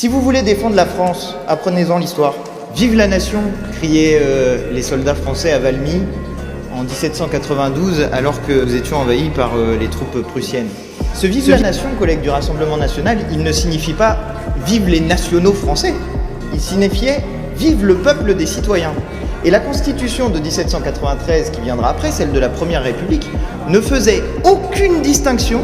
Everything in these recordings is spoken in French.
Si vous voulez défendre la France, apprenez-en l'histoire. Vive la nation, criaient les soldats français à Valmy en 1792 alors que nous étions envahis par les troupes prussiennes. Ce vive la nation, collègues du Rassemblement national, il ne signifie pas vive les nationaux français. Il signifiait vive le peuple des citoyens. Et la Constitution de 1793, qui viendra après, celle de la Première République, ne faisait aucune distinction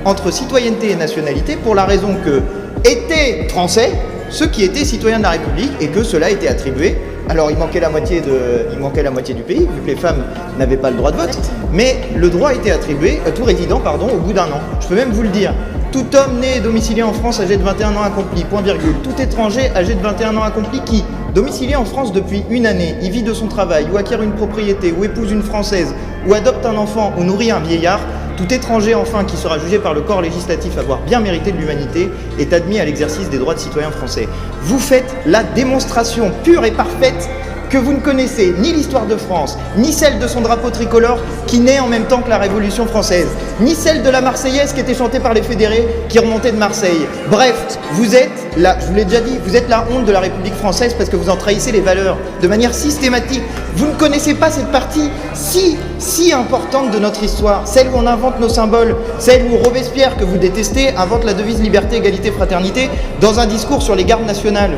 entre citoyenneté et nationalité pour la raison que étaient français ceux qui étaient citoyens de la République et que cela était attribué. Alors il manquait la moitié du pays, vu que les femmes n'avaient pas le droit de vote, mais le droit était attribué à tout résident au bout d'un an. Je peux même vous le dire. Tout homme né et domicilié en France âgé de 21 ans accompli, point virgule. Tout étranger âgé de 21 ans accompli qui, domicilié en France depuis une année, y vit de son travail, ou acquiert une propriété, ou épouse une Française, ou adopte un enfant, ou nourrit un vieillard, tout étranger enfin qui sera jugé par le corps législatif avoir bien mérité de l'humanité est admis à l'exercice des droits de citoyen français. Vous faites la démonstration pure et parfaite que vous ne connaissez ni l'histoire de France, ni celle de son drapeau tricolore qui naît en même temps que la Révolution française, ni celle de la Marseillaise qui était chantée par les fédérés qui remontaient de Marseille. Bref, vous êtes là, je vous l'ai déjà dit, vous êtes la honte de la République française parce que vous en trahissez les valeurs de manière systématique. Vous ne connaissez pas cette partie si importante de notre histoire, celle où on invente nos symboles, celle où Robespierre, que vous détestez, invente la devise liberté, égalité, fraternité dans un discours sur les gardes nationales.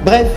Bref,